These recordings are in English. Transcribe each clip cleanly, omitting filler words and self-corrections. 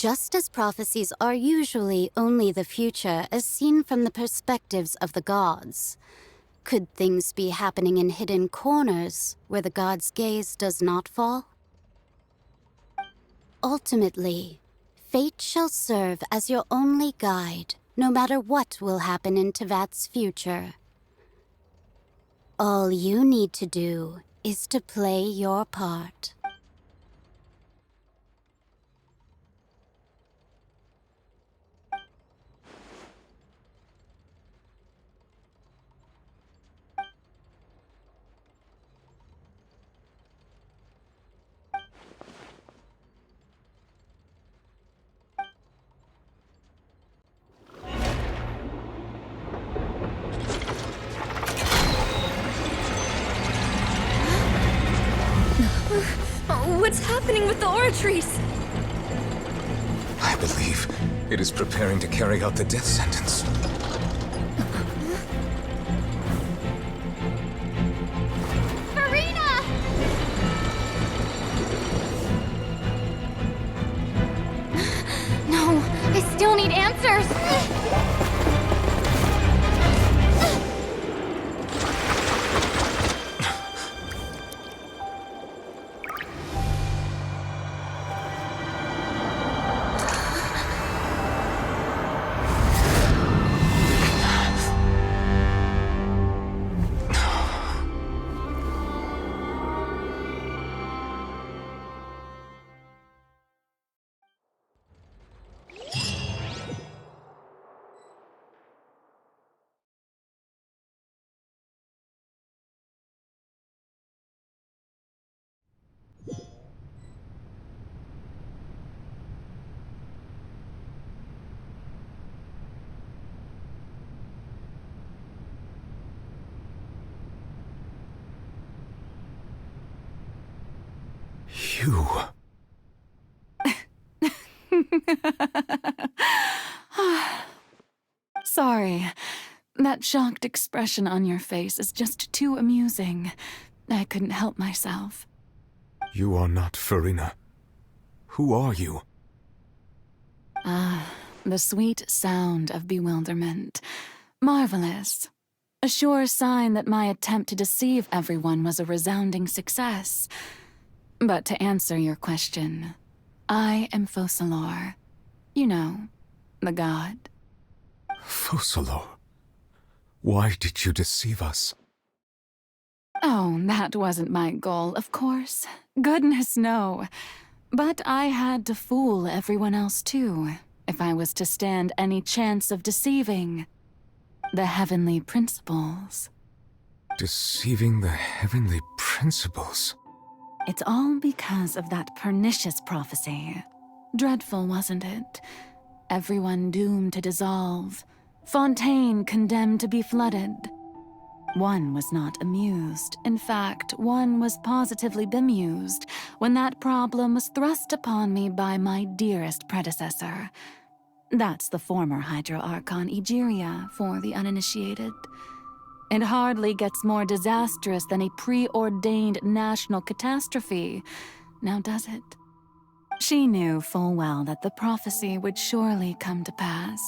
Just as prophecies are usually only the future as seen from the perspectives of the gods, could things be happening in hidden corners where the gods' gaze does not fall? Ultimately, fate shall serve as your only guide, no matter what will happen in Tevat's future. All you need to do is to play your part. What's happening with the oratories? I believe it is preparing to carry out the death sentence. Marina! No, I still need answers! You... Sorry. That shocked expression on your face is just too amusing. I couldn't help myself. You are not Farina. Who are you? The sweet sound of bewilderment. Marvelous. A sure sign that my attempt to deceive everyone was a resounding success. But to answer your question, I am Focalor. You know, the god. Focalor? Why did you deceive us? Oh, that wasn't my goal, of course. Goodness, no. But I had to fool everyone else too, if I was to stand any chance of deceiving the heavenly principles. Deceiving the heavenly principles? It's all because of that pernicious prophecy. Dreadful, wasn't it? Everyone doomed to dissolve. Fontaine condemned to be flooded. One was not amused. In fact, one was positively bemused when that problem was thrust upon me by my dearest predecessor. That's the former Hydro Archon Egeria for the uninitiated. It hardly gets more disastrous than a preordained national catastrophe, now does it? She knew full well that the prophecy would surely come to pass.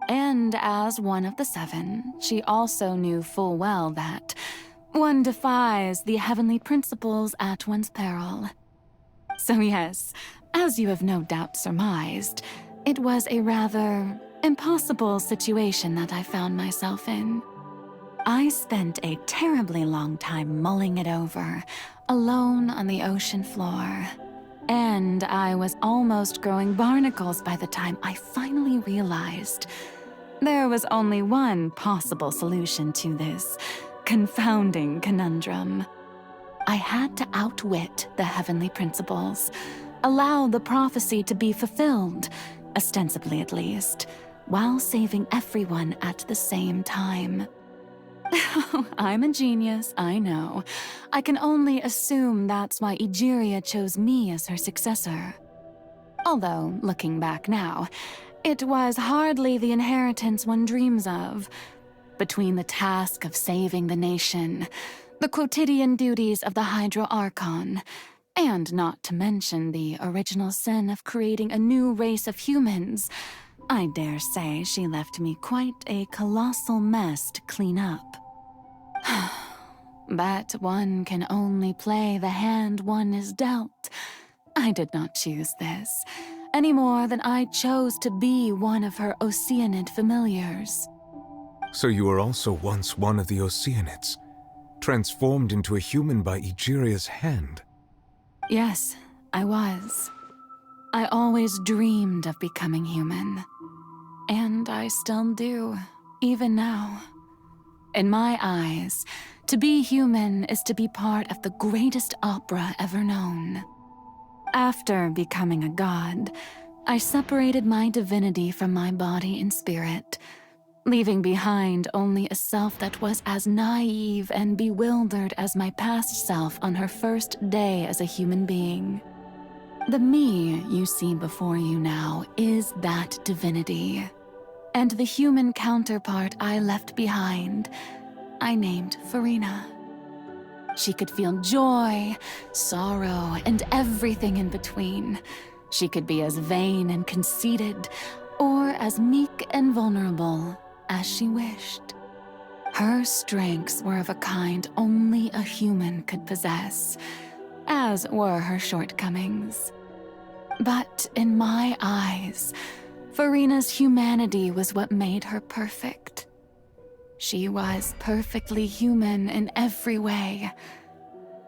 And as one of the seven, she also knew full well that one defies the heavenly principles at one's peril. So yes, as you have no doubt surmised, it was a rather impossible situation that I found myself in. I spent a terribly long time mulling it over, alone on the ocean floor. And I was almost growing barnacles by the time I finally realized there was only one possible solution to this confounding conundrum. I had to outwit the heavenly principles, allow the prophecy to be fulfilled, ostensibly at least, while saving everyone at the same time. I'm a genius, I know. I can only assume that's why Egeria chose me as her successor. Although, looking back now, it was hardly the inheritance one dreams of. Between the task of saving the nation, the quotidian duties of the Hydro Archon, And not to mention the original sin of creating a new race of humans. I dare say she left me quite a colossal mess to clean up. But one can only play the hand one is dealt. I did not choose this, any more than I chose to be one of her Oceanid familiars. So you were also once one of the Oceanids, transformed into a human by Egeria's hand. Yes, I was. I always dreamed of becoming human. And I still do, even now. In my eyes, to be human is to be part of the greatest opera ever known. After becoming a god, I separated my divinity from my body and spirit, leaving behind only a self that was as naive and bewildered as my past self on her first day as a human being. The me you see before you now is that divinity, and the human counterpart I left behind, I named Farina. She could feel joy, sorrow, and everything in between. She could be as vain and conceited, or as meek and vulnerable as she wished. Her strengths were of a kind only a human could possess, as were her shortcomings. But in my eyes, Farina's humanity was what made her perfect. She was perfectly human in every way.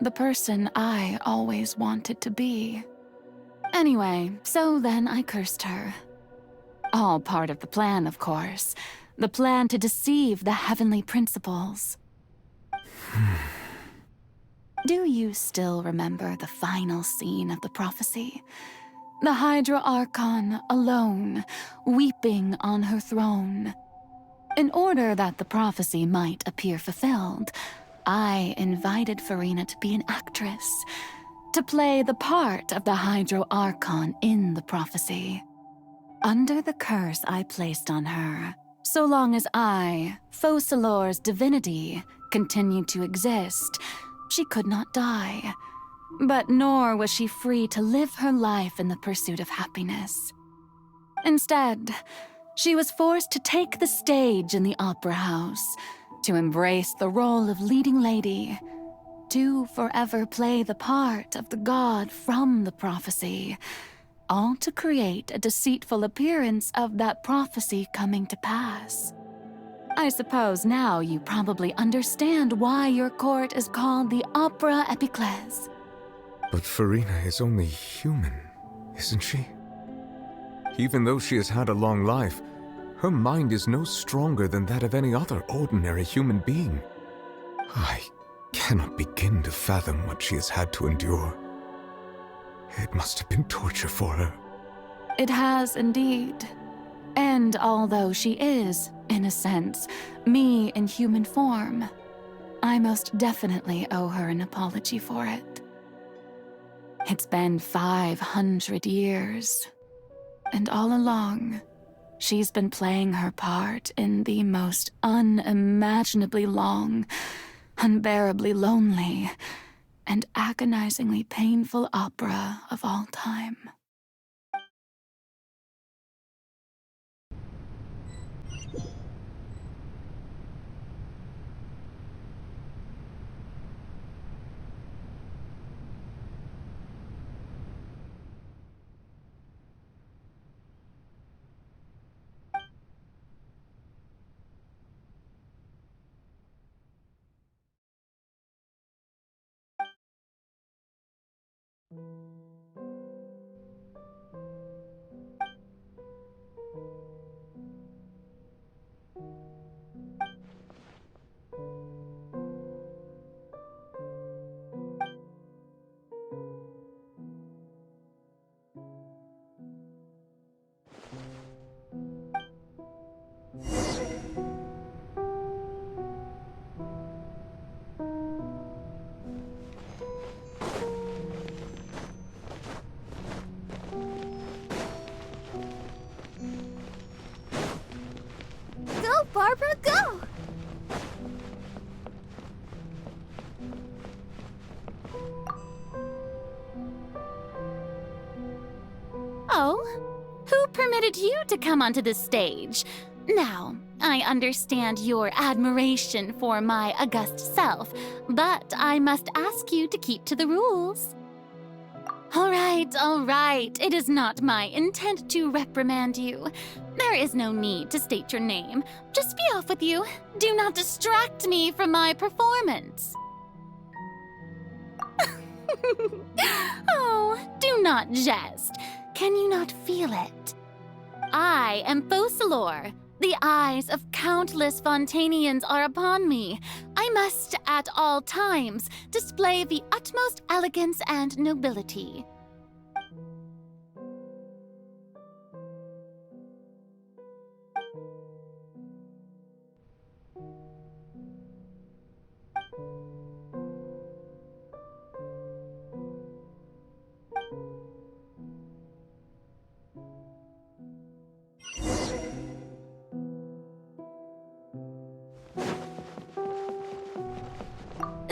The person I always wanted to be. Anyway, so then I cursed her. All part of the plan, of course. The plan to deceive the heavenly principles. Do you still remember the final scene of the prophecy? The Hydra Archon alone, weeping on her throne. In order that the prophecy might appear fulfilled, I invited Farina to be an actress, to play the part of the Hydro Archon in the prophecy. Under the curse I placed on her, so long as I, Focalor's divinity, continued to exist, she could not die. But nor was she free to live her life in the pursuit of happiness. Instead, she was forced to take the stage in the opera house, to embrace the role of leading lady, to forever play the part of the god from the prophecy, all to create a deceitful appearance of that prophecy coming to pass. I suppose now you probably understand why your court is called the Opera Epiclese. But Farina is only human, isn't she? Even though she has had a long life, her mind is no stronger than that of any other ordinary human being. I cannot begin to fathom what she has had to endure. It must have been torture for her. It has indeed. And although she is, in a sense, me in human form, I most definitely owe her an apology for it. It's been 500 years, and all along, she's been playing her part in the most unimaginably long, unbearably lonely, and agonizingly painful opera of all time. Go, Barbara, go! to come onto the stage. Now, I understand your admiration for my august self, but I must ask you to keep to the rules. All right. It is not my intent to reprimand you. There is no need to state your name. Just be off with you. Do not distract me from my performance. Oh, do not jest. Can you not feel it? I am Focalor. The eyes of countless Fontanians are upon me. I must, at all times, display the utmost elegance and nobility.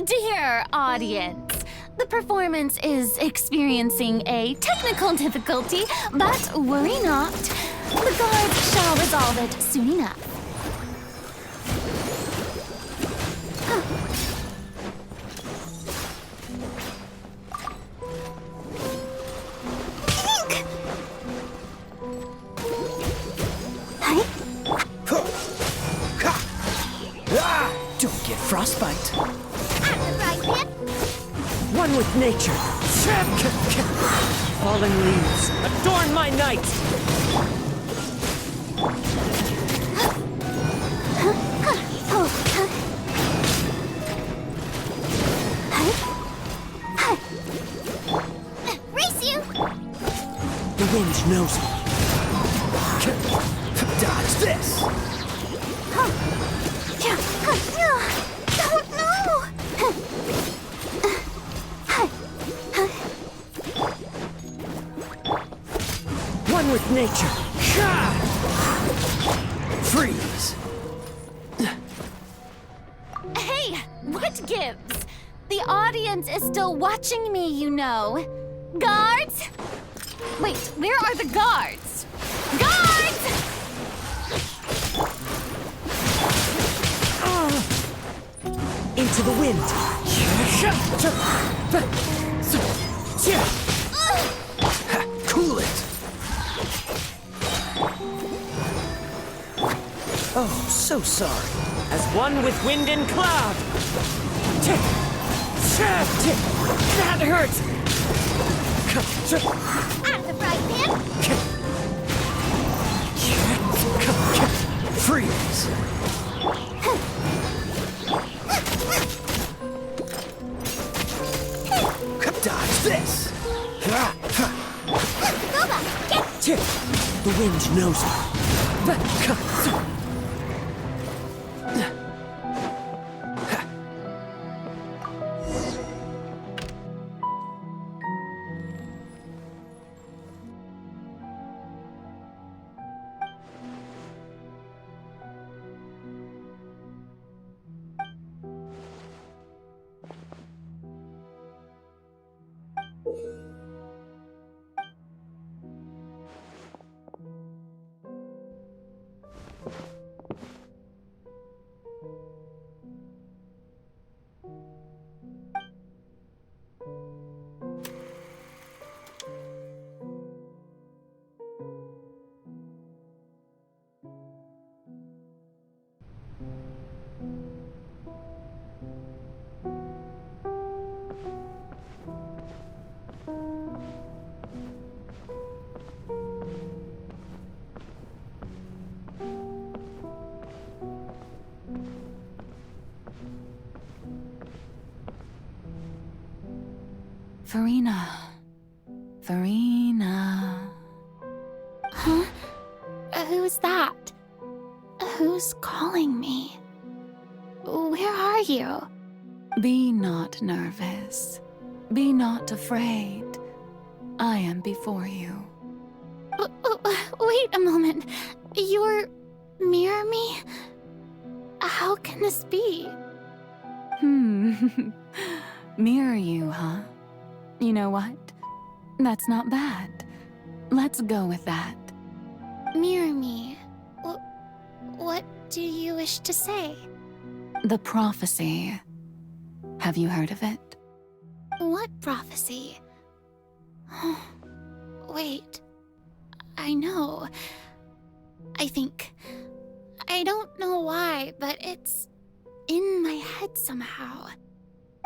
Dear audience, the performance is experiencing a technical difficulty, but worry not. The guards shall resolve it soon enough. Don't get frostbite. Right, man. One with nature. Fallen leaves, adorn my night. Race you! The wind knows me. Dodge this. Don't know! One with nature. Freeze. Hey, what gives? The audience is still watching me, you know. Guards? Wait, where are the guards? Guards! Into the wind. Cool it. Oh, so sorry. As one with wind and cloud. That hurts. At the right, man. Freeze. Dodge this. The wind knows me. Farina. Huh? Who's that? Who's calling me? Where are you? Be not nervous. Be not afraid. I am before you. Wait a moment. You're near me? How can this be? Mirror you, huh? You know what? That's not bad. Let's go with that. Mirror me. What do you wish to say? The prophecy. Have you heard of it? What prophecy? Wait. I know. I think. I don't know why, but it's in my head somehow.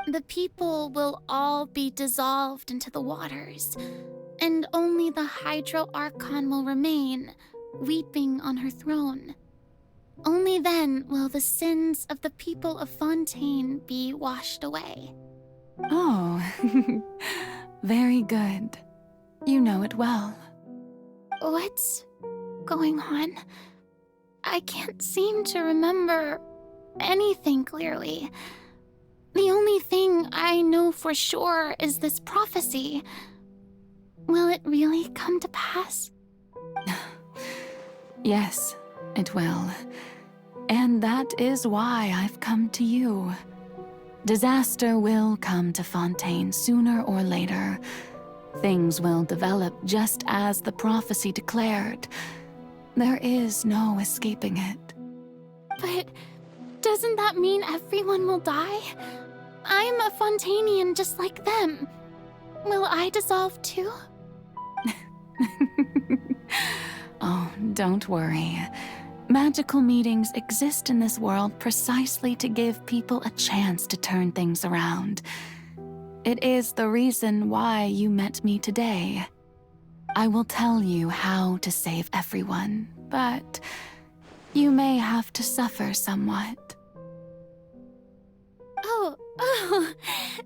The people will all be dissolved into the waters, and only the Hydro Archon will remain, weeping on her throne. Only then will the sins of the people of Fontaine be washed away. Oh, very good. You know it well. What's going on? I can't seem to remember anything clearly. The only thing I know for sure is this prophecy. Will it really come to pass? Yes, it will. And that is why I've come to you. Disaster will come to Fontaine sooner or later. Things will develop just as the prophecy declared. There is no escaping it. But doesn't that mean everyone will die? I'm a Fontainian just like them. Will I dissolve too? Oh, don't worry. Magical meetings exist in this world precisely to give people a chance to turn things around. It is the reason why you met me today. I will tell you how to save everyone, but you may have to suffer somewhat. Oh,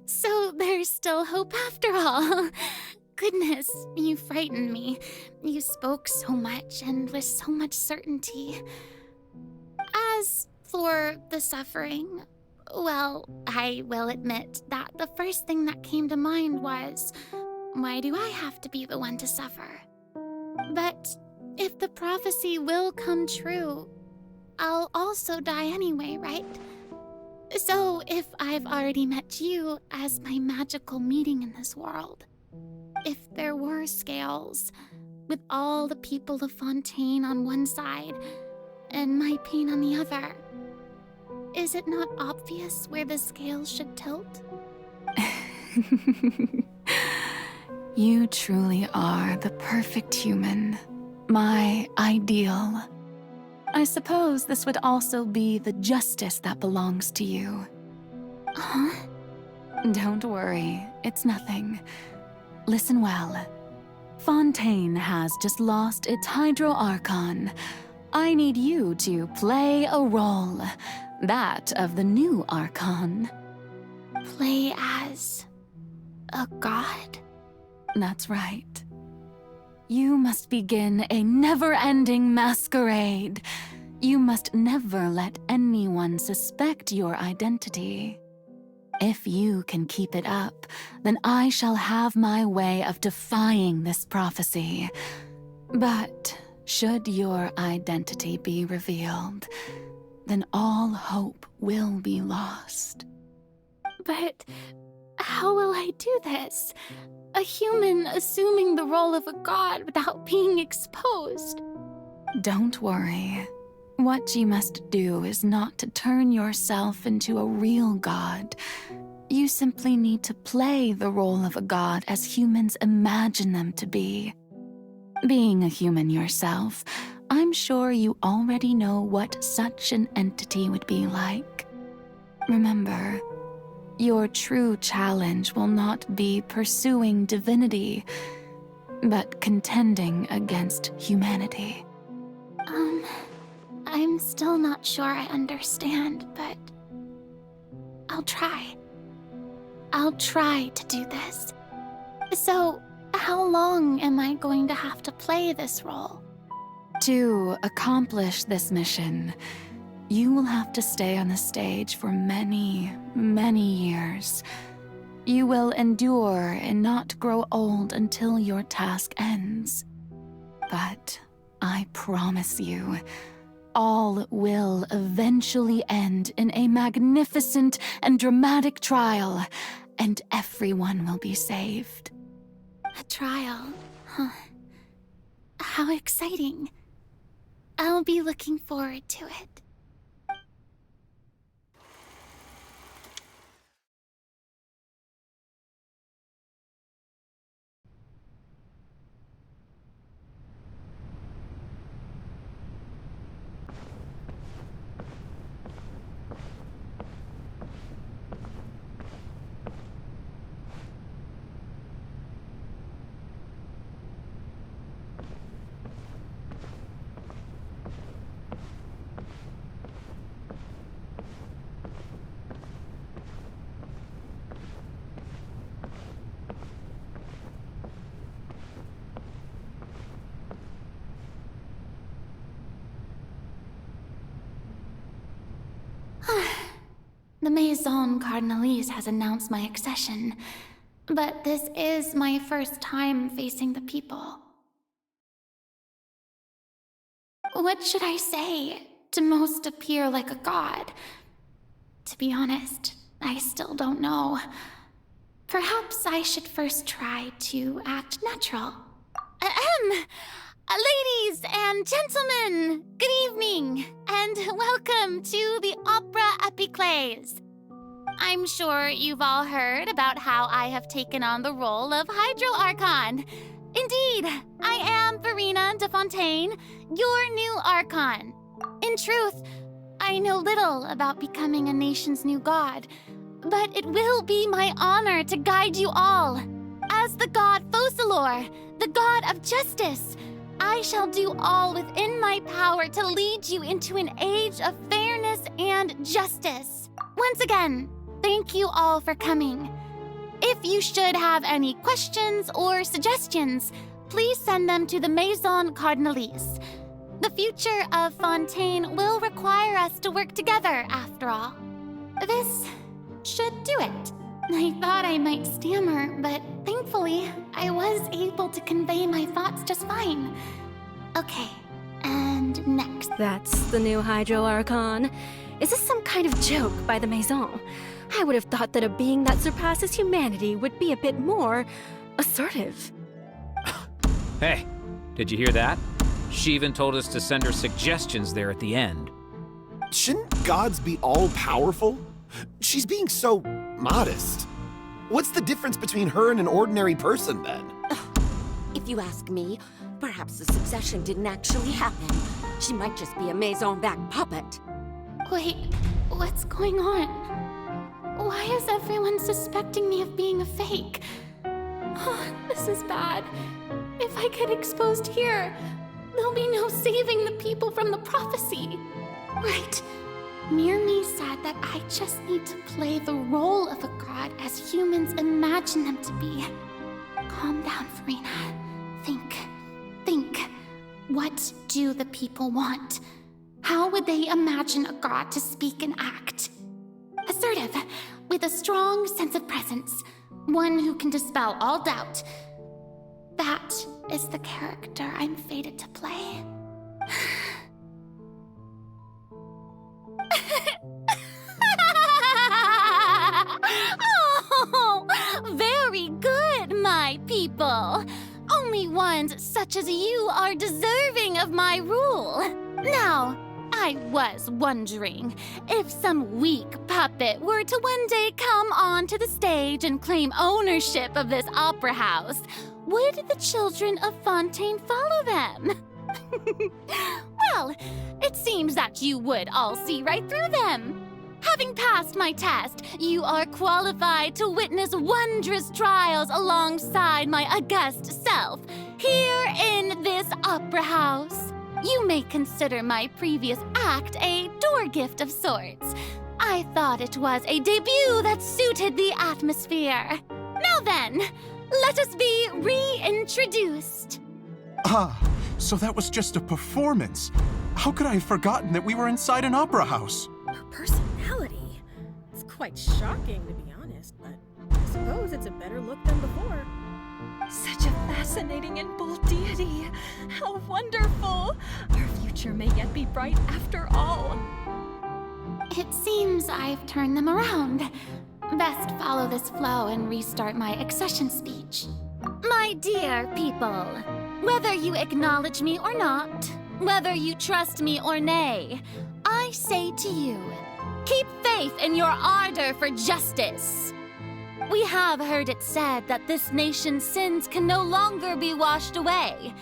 so there's still hope after all. Goodness, you frightened me. You spoke so much and with so much certainty. As for the suffering, well, I will admit that the first thing that came to mind was, why do I have to be the one to suffer? But if the prophecy will come true, I'll also die anyway, right? So if I've already met you as my magical meeting in this world, if there were scales, with all the people of Fontaine on one side and my pain on the other, is it not obvious where the scales should tilt? You truly are the perfect human, my ideal. I suppose this would also be the justice that belongs to you. Huh? Don't worry, it's nothing. Listen well. Fontaine has just lost its Hydro Archon. I need you to play a role, that of the new Archon. Play as a god? That's right. You must begin a never-ending masquerade. You must never let anyone suspect your identity. If you can keep it up, then I shall have my way of defying this prophecy. But should your identity be revealed, then all hope will be lost. But how will I do this? A human assuming the role of a god without being exposed. Don't worry. What you must do is not to turn yourself into a real god. You simply need to play the role of a god as humans imagine them to be. Being a human yourself, I'm sure you already know what such an entity would be like. Remember, your true challenge will not be pursuing divinity, but contending against humanity. I'm still not sure I understand, but I'll try. I'll try to do this. So, how long am I going to have to play this role? To accomplish this mission, you will have to stay on the stage for many, many years. You will endure and not grow old until your task ends. But I promise you, all will eventually end in a magnificent and dramatic trial, and everyone will be saved. A trial, huh? How exciting. I'll be looking forward to it. The Maison Cardinalise has announced my accession, but this is my first time facing the people. What should I say to most appear like a god? To be honest, I still don't know. Perhaps I should first try to act natural. Ladies and gentlemen, good evening, and welcome to the Opera Epiclese. I'm sure you've all heard about how I have taken on the role of Hydro Archon. Indeed, I am Verena de Fontaine, your new Archon. In truth, I know little about becoming a nation's new god, but it will be my honor to guide you all. As the god Focalor, the god of justice, I shall do all within my power to lead you into an age of fairness and justice. Once again, thank you all for coming. If you should have any questions or suggestions, please send them to the Maison Cardinalise. The future of Fontaine will require us to work together, after all. This should do it. I thought I might stammer, but thankfully, I was able to convey my thoughts just fine. Okay, and next. That's the new Hydro Archon. Is this some kind of joke by the Maison? I would have thought that a being that surpasses humanity would be a bit more assertive. Hey, did you hear that? She even told us to send her suggestions there at the end. Shouldn't gods be all-powerful? She's being so modest. What's the difference between her and an ordinary person, then? If you ask me, perhaps the succession didn't actually happen. She might just be a Maison back puppet. Wait, what's going on? Why is everyone suspecting me of being a fake? Oh, this is bad. If I get exposed here, there'll be no saving the people from the prophecy. Right. Mirmi said that I just need to play the role of a god as humans imagine them to be. Calm down, Verena. Think. What do the people want? How would they imagine a god to speak and act? Assertive, with a strong sense of presence. One who can dispel all doubt. That is the character I'm fated to play. Oh, very good, my people. Only ones such as you are deserving of my rule. Now, I was wondering if some weak puppet were to one day come onto the stage and claim ownership of this opera house, would the children of Fontaine follow them? Well, it seems that you would all see right through them. Having passed my test, you are qualified to witness wondrous trials alongside my august self, here in this opera house. You may consider my previous act a door gift of sorts. I thought it was a debut that suited the atmosphere. Now then, let us be reintroduced. Ah, so that was just a performance. How could I have forgotten that we were inside an opera house? Her personality. It's quite shocking, to be honest, but I suppose it's a better look than before. Such a fascinating and bold deity. How wonderful! Our future may yet be bright after all. It seems I've turned them around. Best follow this flow and restart my accession speech. My dear people, whether you acknowledge me or not, Whether you trust me or nay, I say to you, keep faith in your ardor for justice. We have heard it said that this nation's sins can no longer be washed away.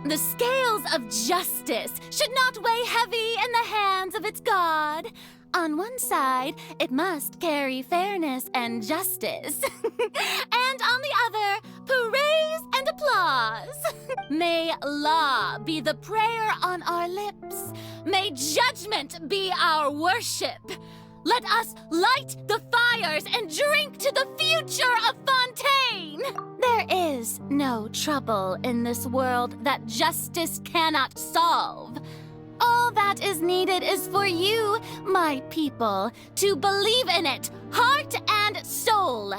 The scales of justice should not weigh heavy in the hands of its God. On one side, it must carry fairness and justice. And on the other, praise and applause. May law be the prayer on our lips. May judgment be our worship. Let us light the fires and drink to the future of Fontaine! There is no trouble in this world that justice cannot solve. All that is needed is for you, my people, to believe in it, heart and soul.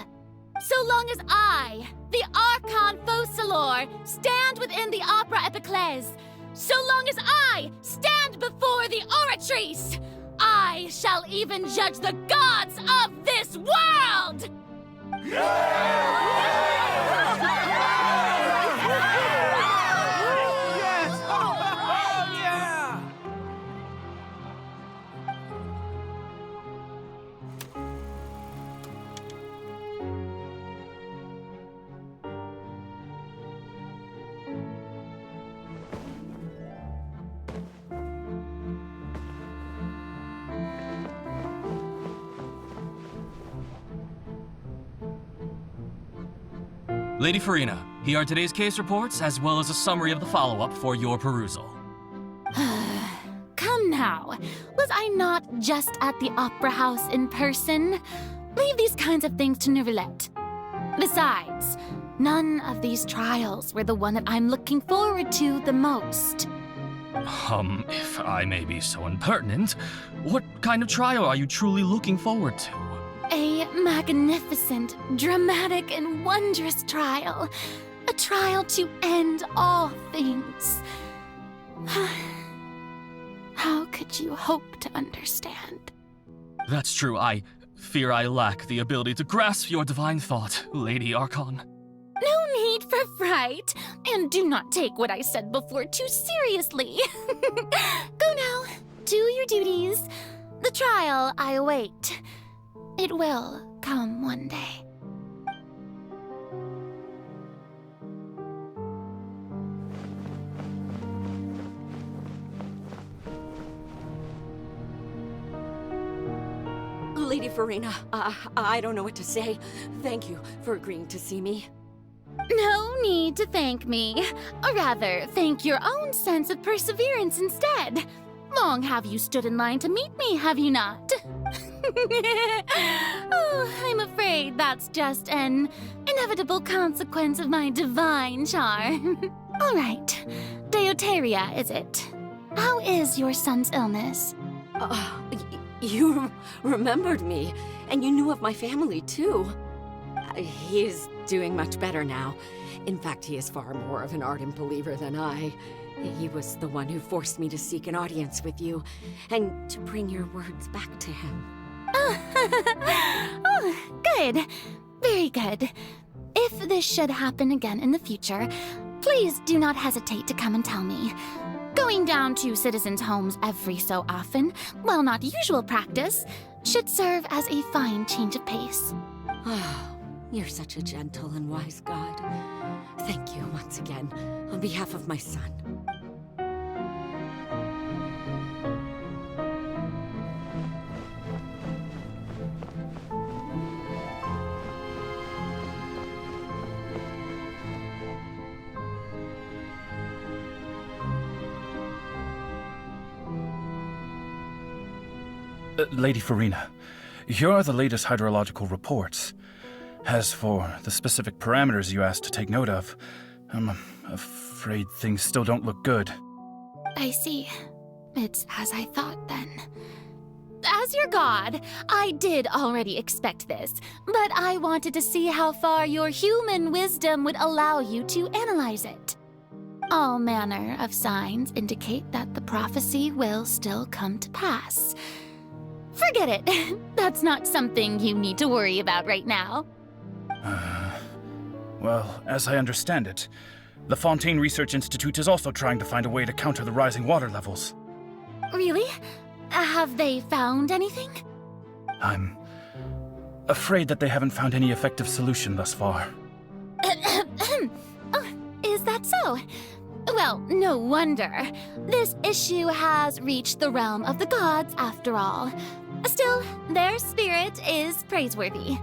So long as I, the Archon Focalor, stand within the Opera Epiclese, so long as I stand before the Oratrice, I shall even judge the gods of this world! Lady Farina, here are today's case reports, as well as a summary of the follow-up for your perusal. Come now, was I not just at the Opera House in person? Leave these kinds of things to Neuvillette. Besides, none of these trials were the one that I'm looking forward to the most. If I may be so impertinent, what kind of trial are you truly looking forward to? A magnificent, dramatic, and wondrous trial. A trial to end all things. How could you hope to understand? That's true. I fear I lack the ability to grasp your divine thought, Lady Archon. No need for fright, and do not take what I said before too seriously. Go now, do your duties. The trial I await. It will come one day. Lady Farina, I don't know what to say. Thank you for agreeing to see me. No need to thank me. Or rather, thank your own sense of perseverance instead. Long have you stood in line to meet me, have you not? Oh, I'm afraid that's just an inevitable consequence of my divine charm. All right, Deoteria, is it? How is your son's illness? You remembered me, and you knew of my family, too. He is doing much better now. In fact, he is far more of an ardent believer than I. He was the one who forced me to seek an audience with you, and to bring your words back to him. Oh, good. Very good. If this should happen again in the future, please do not hesitate to come and tell me. Going down to citizens' homes every so often, while not usual practice, should serve as a fine change of pace. Oh, you're such a gentle and wise god. Thank you once again, on behalf of my son. Lady Farina, here are the latest hydrological reports. As for the specific parameters you asked to take note of, I'm afraid things still don't look good. I see. It's as I thought, then. As your god, I did already expect this, but I wanted to see how far your human wisdom would allow you to analyze it. All manner of signs indicate that the prophecy will still come to pass. Forget it. That's not something you need to worry about right now. Well, as I understand it, The Fontaine Research Institute is also trying to find a way to counter the rising water levels. Really? Have they found anything? I'm afraid that they haven't found any effective solution thus far. Oh, is that so? Well, no wonder. This issue has reached the realm of the gods, after all. Still, their spirit is praiseworthy.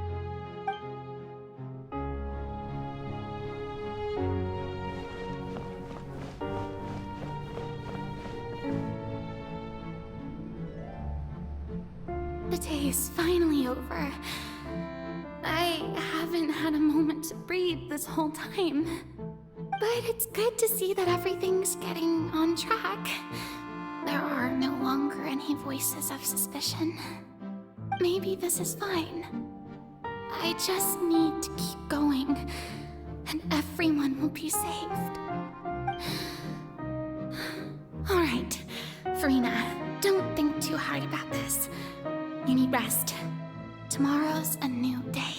The day is finally over. I haven't had a moment to breathe this whole time. But it's good to see that everything's getting on track. There are no longer any voices of suspicion. Maybe this is fine. I just need to keep going, and everyone will be saved. Alright, Farina, don't think too hard about this. You need rest. Tomorrow's a new day.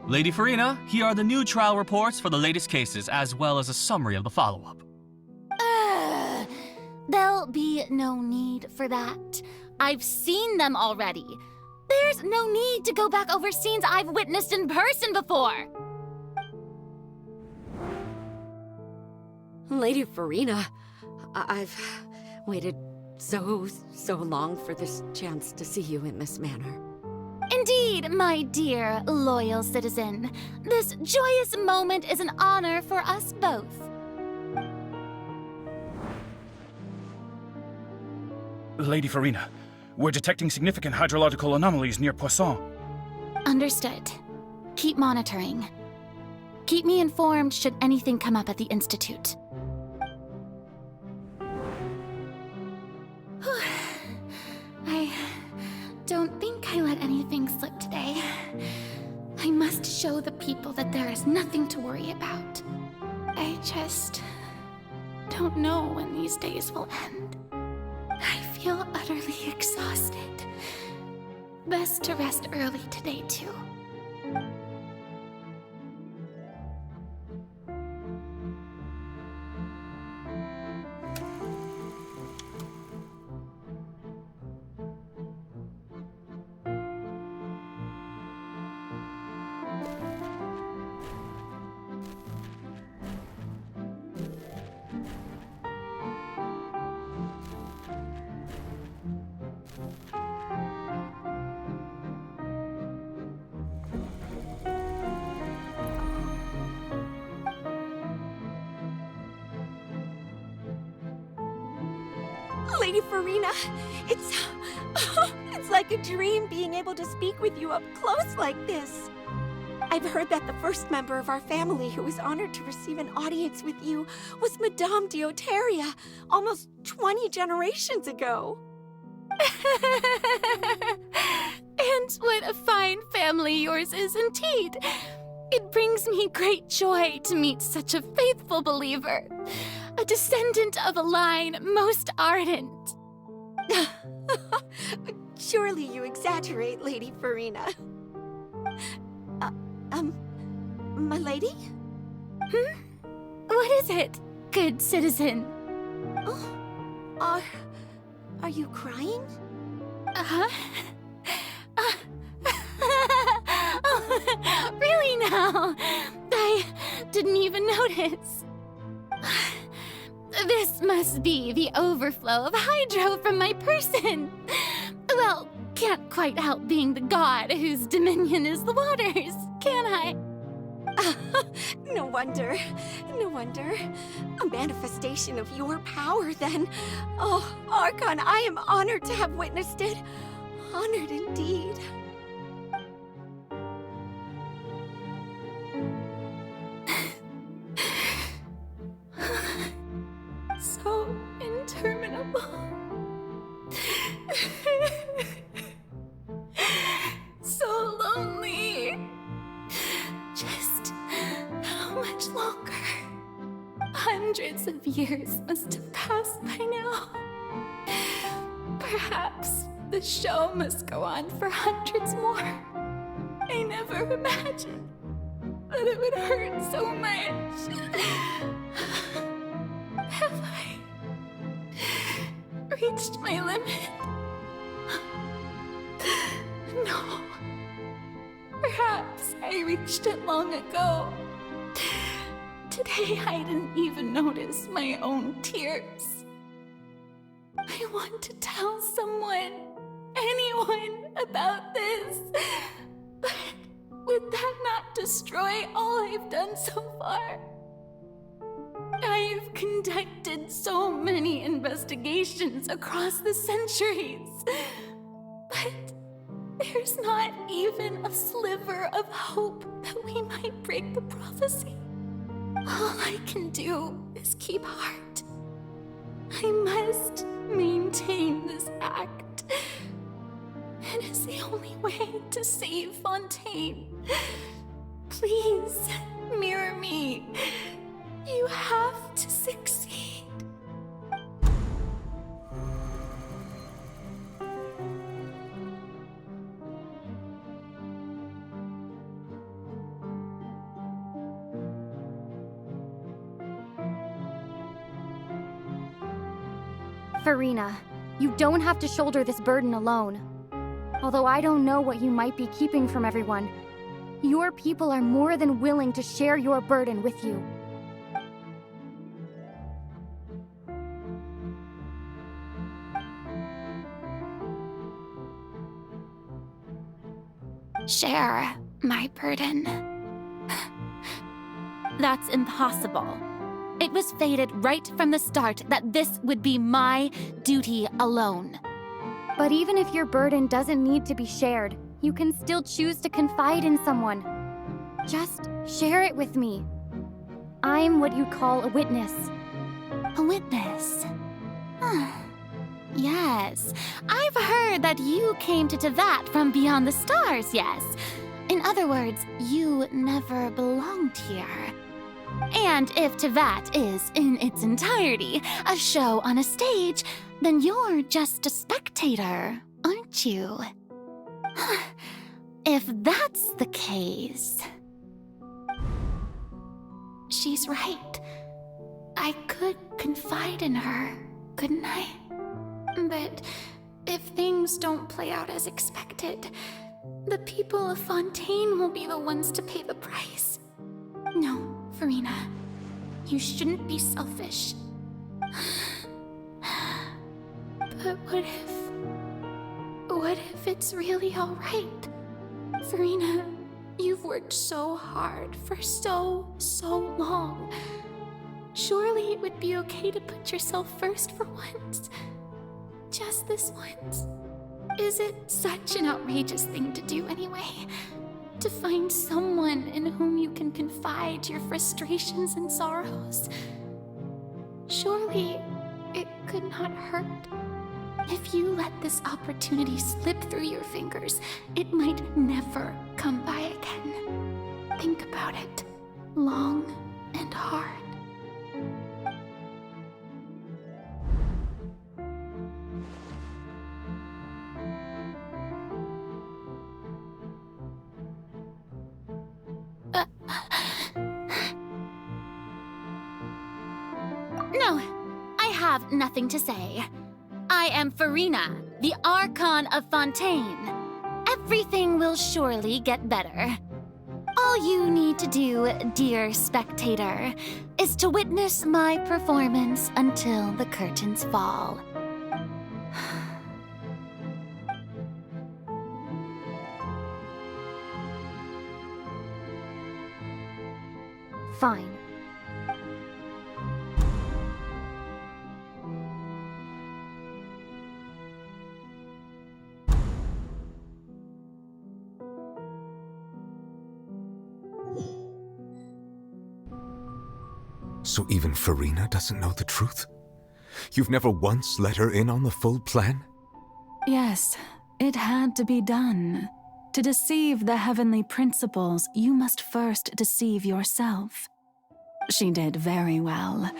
Lady Farina, here are the new trial reports for the latest cases, as well as a summary of the follow-up. There'll be no need for that. I've seen them already. There's no need to go back over scenes I've witnessed in person before. Lady Farina, I've waited so long for this chance to see you in this manner. Indeed, my dear, loyal citizen. This joyous moment is an honor for us both. Lady Farina, we're detecting significant hydrological anomalies near Poisson. Understood. Keep monitoring. Keep me informed should anything come up at the Institute. I don't think I let anything slip today. I must show the people that there is nothing to worry about. I just don't know when these days will end. I feel utterly exhausted. Best to rest early today, too. Lady Farina, it's like a dream being able to speak with you up close like this. I've heard that the first member of our family who was honored to receive an audience with you was Madame Deoteria, almost 20 generations ago. And what a fine family yours is indeed. It brings me great joy to meet such a faithful believer, a descendant of a line most ardent. Surely you exaggerate, Lady Farina. My lady? What is it, good citizen? Oh, are you crying? Oh, really now? I didn't even notice. This must be the overflow of hydro from my person. Well, can't quite help being the god whose dominion is the waters, can I? No wonder. No wonder. A manifestation of your power, then. Oh, Archon, I am honored to have witnessed it. Honored indeed. So interminable. So lonely. Just how much longer? Hundreds of years must have passed by now. Perhaps the show must go on for hundreds more. I never imagined that it would hurt so much. Have I reached my limit? No. Perhaps I reached it long ago. Today I didn't even notice my own tears. I want to tell someone, anyone, about this. But would that not destroy all I've done so far? I've conducted so many investigations across the centuries. But there's not even a sliver of hope that we might break the prophecy. All I can do is keep heart. I must maintain this act. It is the only way to save Fontaine. Please, mirror me. You have to succeed. Farina, you don't have to shoulder this burden alone. Although I don't know what you might be keeping from everyone, your people are more than willing to share your burden with you. Share my burden. That's impossible. It was fated right from the start that this would be my duty alone. But even if your burden doesn't need to be shared, you can still choose to confide in someone. Just share it with me. I'm what you'd call a witness. A witness? Yes, I've heard that you came to Tevat from beyond the stars, yes. In other words, you never belonged here. And if Tevat is, in its entirety, a show on a stage, then you're just a spectator, aren't you? If that's the case... She's right. I could confide in her, couldn't I? But if things don't play out as expected, the people of Fontaine will be the ones to pay the price. No, Farina, you shouldn't be selfish. But what if it's really all right? Farina, you've worked so hard for so long. Surely it would be okay to put yourself first for once. Just this once. Is it such an outrageous thing to do anyway? To find someone in whom you can confide your frustrations and sorrows? Surely it could not hurt. If you let this opportunity slip through your fingers, it might never come by again. Think about it long and hard. No, I have nothing to say. I am Farina, the Archon of Fontaine. Everything will surely get better. All you need to do, dear spectator, is to witness my performance until the curtains fall. Fine. So even Farina doesn't know the truth? You've never once let her in on the full plan? Yes, it had to be done. To deceive the heavenly principles, you must first deceive yourself. She did very well.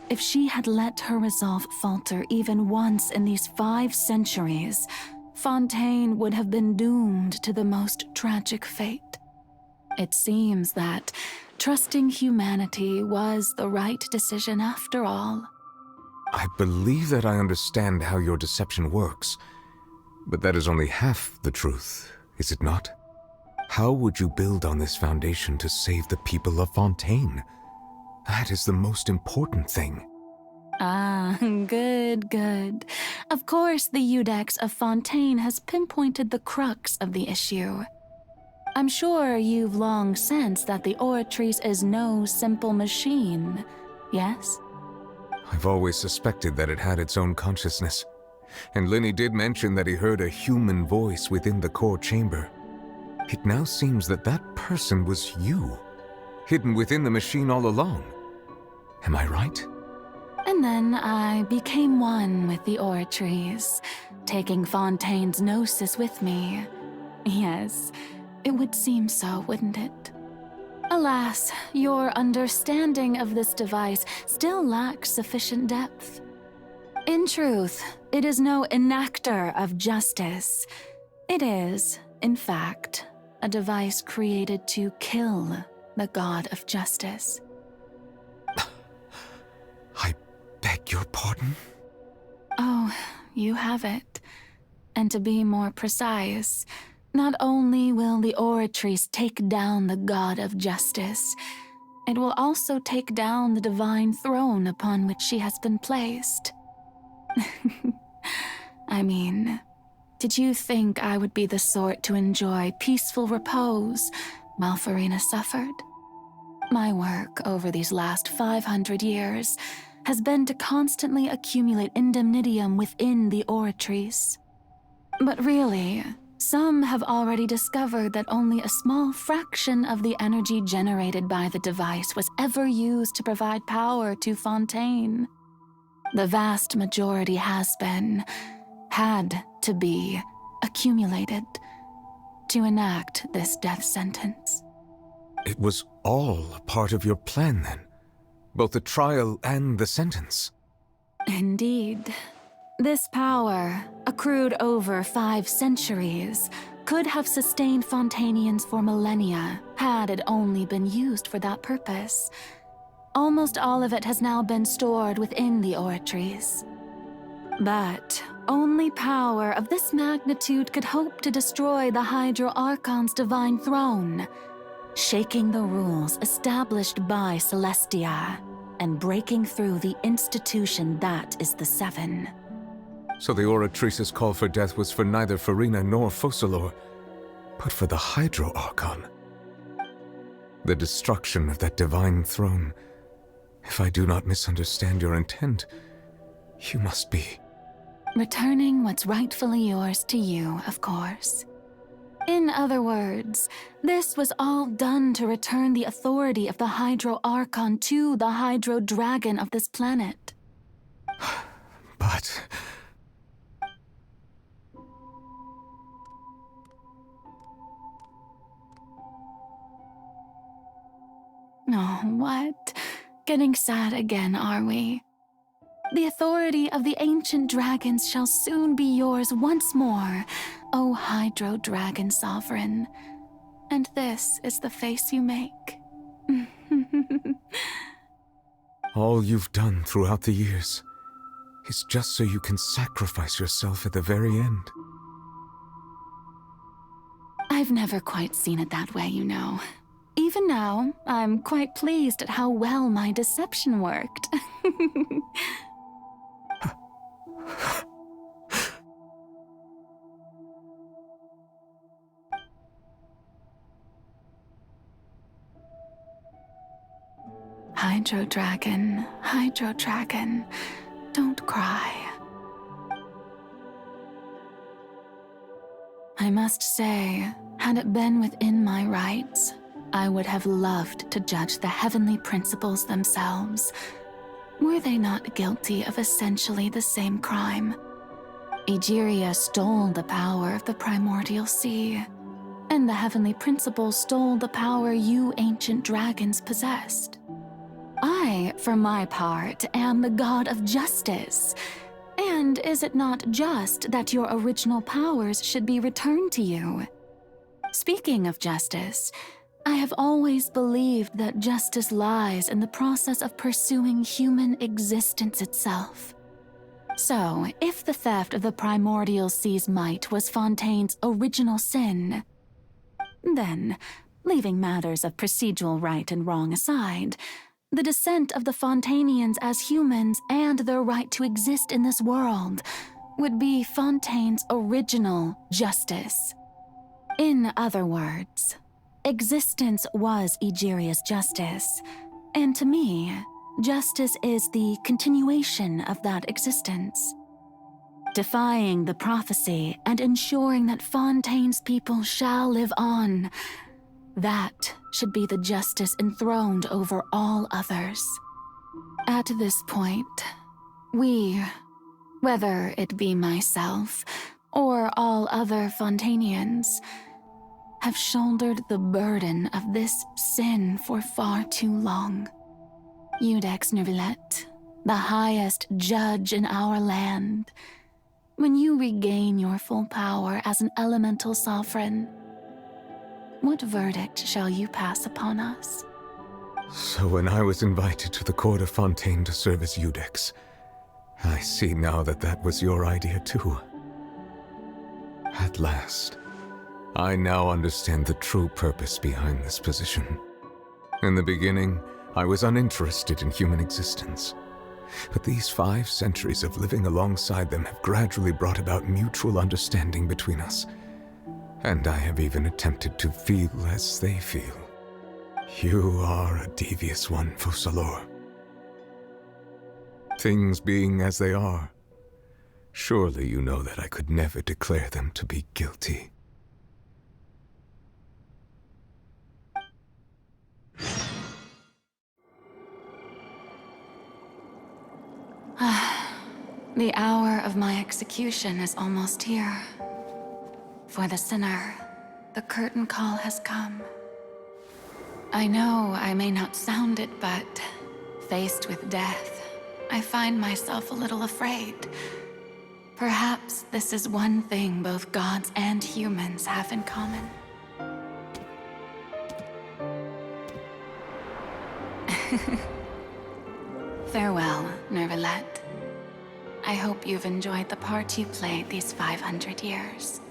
if she had let her resolve falter even once in these 5 centuries, Fontaine would have been doomed to the most tragic fate. It seems that trusting humanity was the right decision after all. I believe that I understand how your deception works, but that is only half the truth, is it not? How would you build on this foundation to save the people of Fontaine? That is the most important thing. Ah, good. Of course, the Iudex of Fontaine has pinpointed the crux of the issue. I'm sure you've long sensed that the Oratrice is no simple machine, yes? I've always suspected that it had its own consciousness, and Linny did mention that he heard a human voice within the core chamber. It now seems that that person was you, hidden within the machine all along. Am I right? And then I became one with the Oratrice, taking Fontaine's gnosis with me. Yes, it would seem so, wouldn't it? Alas, your understanding of this device still lacks sufficient depth. In truth, it is no enactor of justice. It is, in fact, a device created to kill the god of justice. I beg your pardon? Oh, you have it. And to be more precise, not only will the Oratrice take down the god of justice, it will also take down the divine throne upon which she has been placed. I mean, did you think I would be the sort to enjoy peaceful repose while Farina suffered? My work over these last 500 years has been to constantly accumulate indemnitium within the Oratrice. But really, some have already discovered that only a small fraction of the energy generated by the device was ever used to provide power to Fontaine. The vast majority had to be, accumulated to enact this death sentence. It was all a part of your plan, then? Both the trial and the sentence? Indeed. This power, accrued over 5 centuries, could have sustained Fontainians for millennia had it only been used for that purpose. Almost all of it has now been stored within the Oratrice. But only power of this magnitude could hope to destroy the Hydro Archon's divine throne, shaking the rules established by Celestia and breaking through the institution that is the Seven. So the Oratrice's call for death was for neither Farina nor Focalor, but for the Hydro Archon. The destruction of that divine throne. If I do not misunderstand your intent, you must be... returning what's rightfully yours to you, of course. In other words, this was all done to return the authority of the Hydro Archon to the Hydro Dragon of this planet. But... Oh, what? Getting sad again, are we? The authority of the ancient dragons shall soon be yours once more, O Hydro Dragon Sovereign. And this is the face you make. all you've done throughout the years is just so you can sacrifice yourself at the very end. I've never quite seen it that way, you know. Even now, I'm quite pleased at how well my deception worked. Hydro Dragon, don't cry. I must say, had it been within my rights, I would have loved to judge the heavenly principles themselves. Were they not guilty of essentially the same crime? Egeria stole the power of the primordial sea, and the heavenly principles stole the power you ancient dragons possessed. I, for my part, am the god of justice. And is it not just that your original powers should be returned to you? Speaking of justice, I have always believed that justice lies in the process of pursuing human existence itself. So, if the theft of the primordial sea's might was Fontaine's original sin, then, leaving matters of procedural right and wrong aside, the descent of the Fontainians as humans and their right to exist in this world would be Fontaine's original justice. In other words, existence was Egeria's justice, and to me, justice is the continuation of that existence. Defying the prophecy and ensuring that Fontaine's people shall live on, that should be the justice enthroned over all others. At this point, we, whether it be myself or all other Fontainians, have shouldered the burden of this sin for far too long. Iudex Neuvillette, the highest judge in our land, when you regain your full power as an elemental sovereign, what verdict shall you pass upon us? So when I was invited to the court of Fontaine to serve as Iudex, I see now that that was your idea too. At last, I now understand the true purpose behind this position. In the beginning, I was uninterested in human existence. But these 5 centuries of living alongside them have gradually brought about mutual understanding between us. And I have even attempted to feel as they feel. You are a devious one, Focalors. Things being as they are, surely you know that I could never declare them to be guilty. The hour of my execution is almost here. For the sinner, the curtain call has come. I know I may not sound it, but faced with death, I find myself a little afraid. Perhaps this is one thing both gods and humans have in common. Farewell, Neuvillette. I hope you've enjoyed the part you played these 500 years.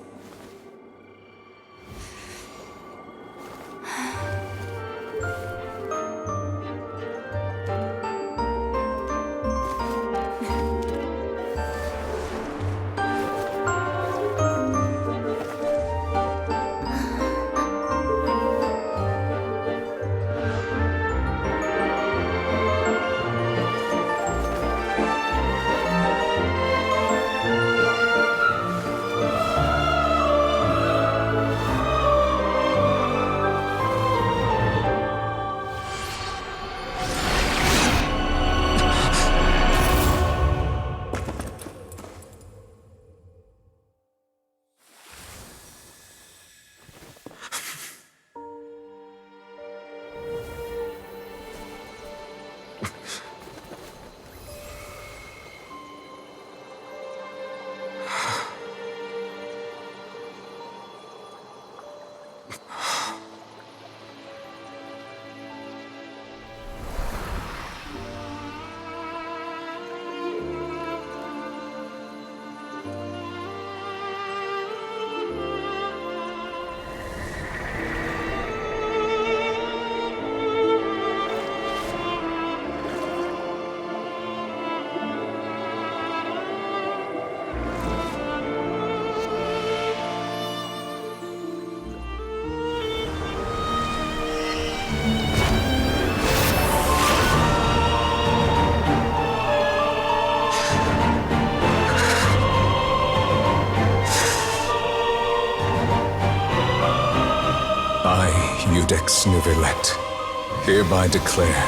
Iudex Neuvillette, hereby declare,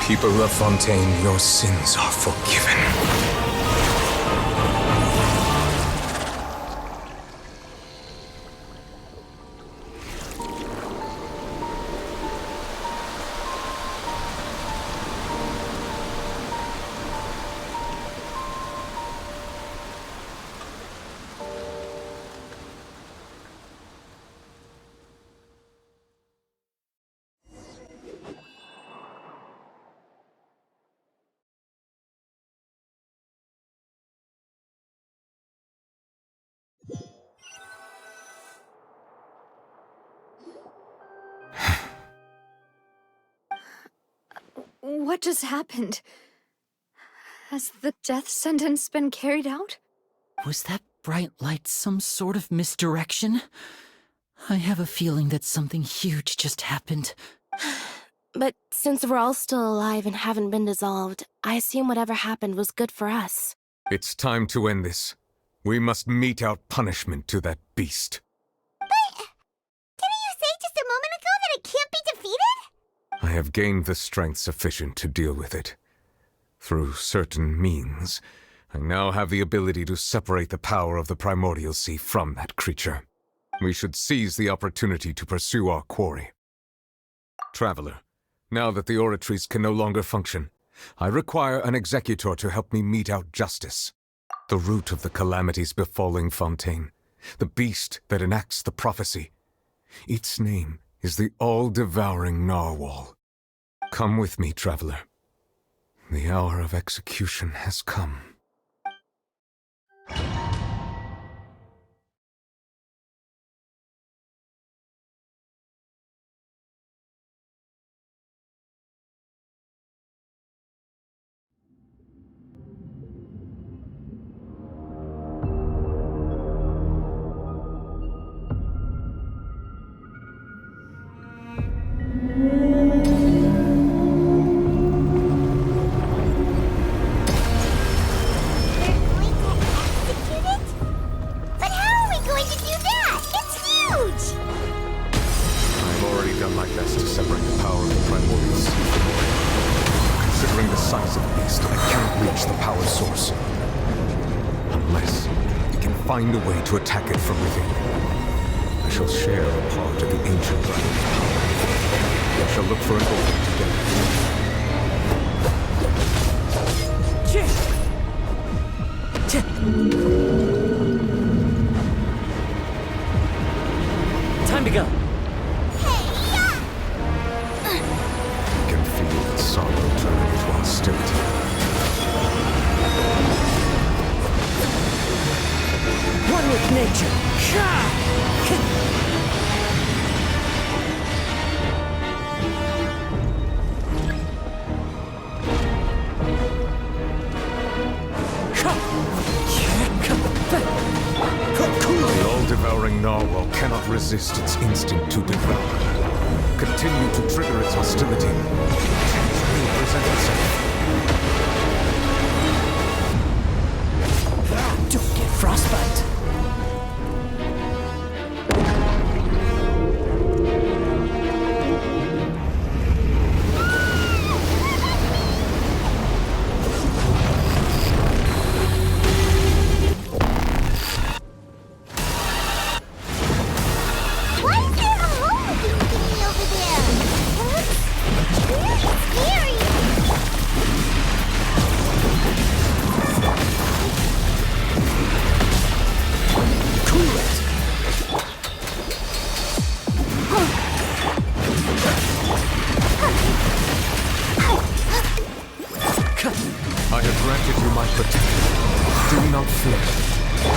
people of Fontaine, your sins are forgiven. What just happened? Has the death sentence been carried out? Was that bright light some sort of misdirection? I have a feeling that something huge just happened. But since we're all still alive and haven't been dissolved, I assume whatever happened was good for us. It's time to end this. We must mete out punishment to that beast. Didn't you say just a moment ago that it can't be defeated? I have gained the strength sufficient to deal with it. Through certain means, I now have the ability to separate the power of the Primordial Sea from that creature. We should seize the opportunity to pursue our quarry. Traveler, now that the oratories can no longer function, I require an executor to help me mete out justice. The root of the calamities befalling Fontaine, the beast that enacts the prophecy. Its name is the all-devouring narwhal. Come with me, traveler. The hour of execution has come. Find a way to attack it from within. I shall share a part of the ancient dragon's power. We shall look for an opening together. Time to go. I can feel its sorrow turn into hostility. One with nature. The all-devouring narwhal cannot resist its instinct to devour. Continue to trigger its hostility. Chance will present itself. Don't get frostbite.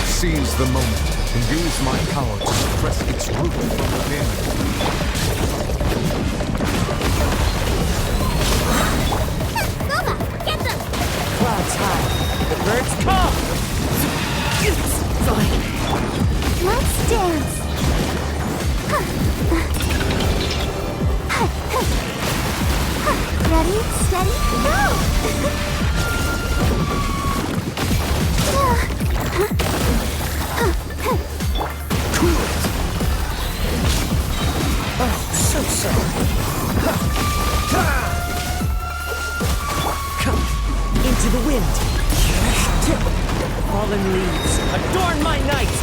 Seize the moment and use my power to suppress its root from within. Nova, get them! Clouds high. The birds come! It's fine. Let's dance! Ready, steady, go! Oh, so sorry. Come into the wind. Fallen leaves, adorn my night.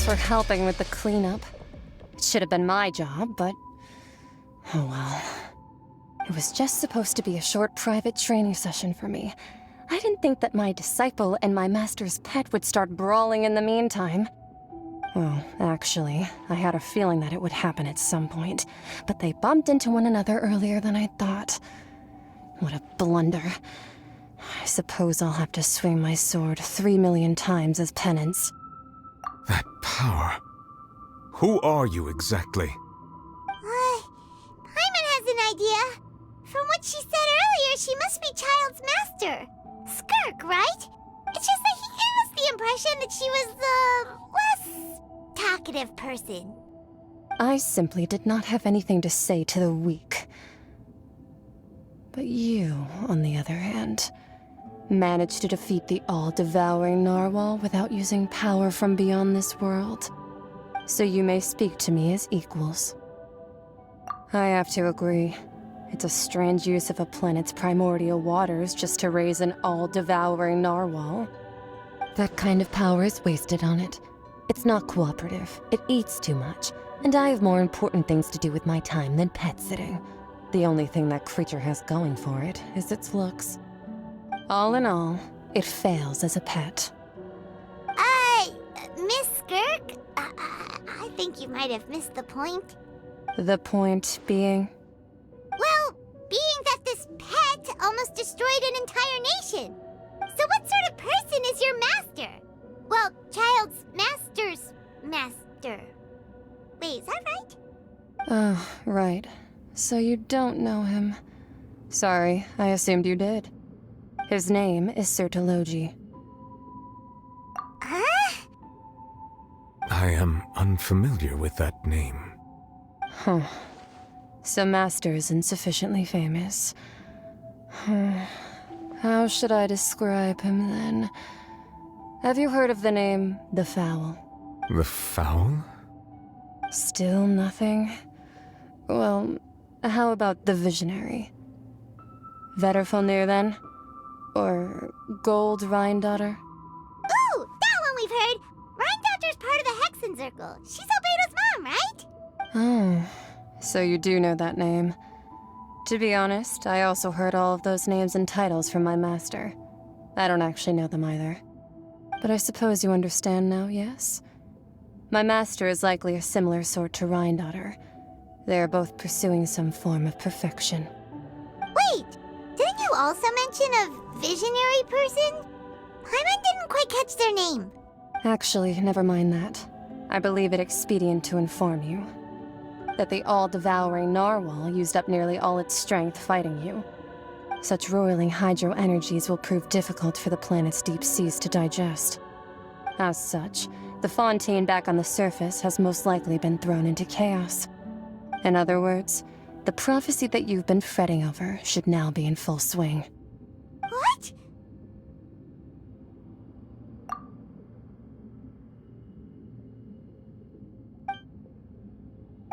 Thanks for helping with the cleanup. It should have been my job, but... oh well. It was just supposed to be a short private training session for me. I didn't think that my disciple and my master's pet would start brawling in the meantime. Well, actually, I had a feeling that it would happen at some point, but they bumped into one another earlier than I thought. What a blunder. I suppose I'll have to swing my sword 3 million times as penance. That power. Who are you exactly? Paimon has an idea. From what she said earlier, she must be Child's master. Skirk, right? It's just that he gave us the impression that she was the less talkative person. I simply did not have anything to say to the weak. But you, on the other hand, managed to defeat the all-devouring narwhal without using power from beyond this world. So you may speak to me as equals. I have to agree. It's a strange use of a planet's primordial waters just to raise an all-devouring narwhal. That kind of power is wasted on it. It's not cooperative. It eats too much. And I have more important things to do with my time than pet sitting. The only thing that creature has going for it is its looks. All in all, it fails as a pet. Miss Skirk? I think you might have missed the point. The point being? Well, being that this pet almost destroyed an entire nation. So what sort of person is your master? Well, Child's master's master. Wait, is that right? Oh, right. So you don't know him. Sorry, I assumed you did. His name is Sir Tologi. Huh? I am unfamiliar with that name. Huh. So Master isn't sufficiently famous. How should I describe him then? Have you heard of the name The Fowl? The Fowl? Still nothing? Well, how about the Visionary? Vetterfalnir then? Or Gold Rhine-daughter? Ooh, that one we've heard! Rhine-daughter's part of the Hexen Circle. She's Albedo's mom, right? Oh, so you do know that name. To be honest, I also heard all of those names and titles from my master. I don't actually know them either. But I suppose you understand now, yes? My master is likely a similar sort to Rhine-daughter. They are both pursuing some form of perfection. Wait! Didn't you also mention a visionary person? Paimon didn't quite catch their name. Actually, never mind that. I believe it expedient to inform you that the all-devouring narwhal used up nearly all its strength fighting you. Such roiling hydro energies will prove difficult for the planet's deep seas to digest. As such, the Fontaine back on the surface has most likely been thrown into chaos. In other words, the prophecy that you've been fretting over should now be in full swing. What?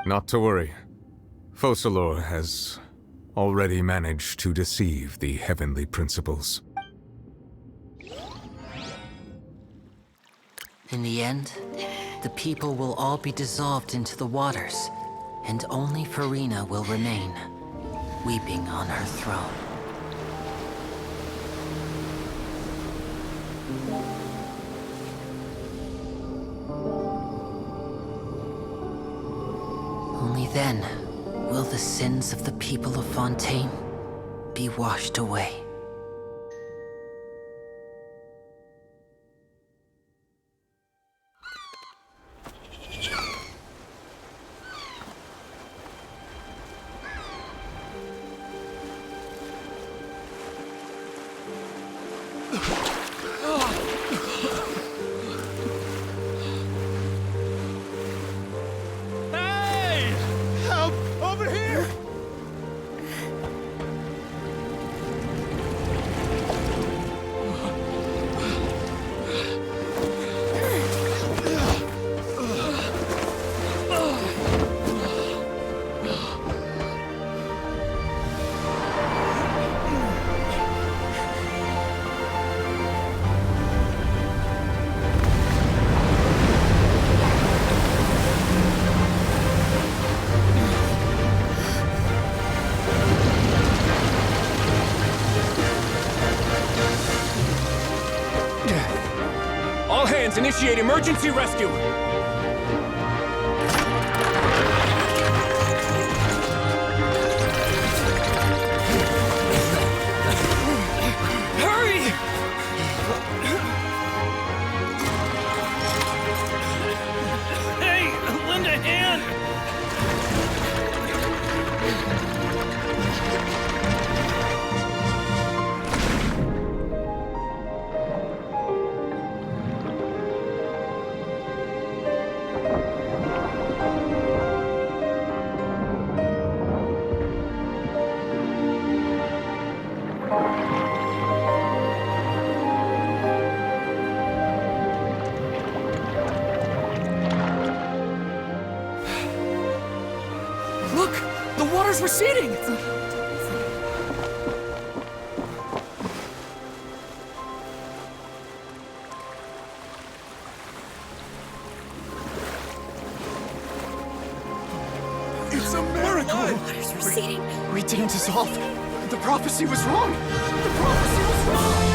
Not to worry. Focalor has already managed to deceive the heavenly principles. In the end, the people will all be dissolved into the waters, and only Farina will remain, weeping on her throne. Only then will the sins of the people of Fontaine be washed away. All hands, initiate emergency rescue! Hurry! Hey, lend a hand! Look! The water's receding! It's a miracle! Water's receding. We didn't dissolve. The prophecy was wrong. The prophecy was wrong.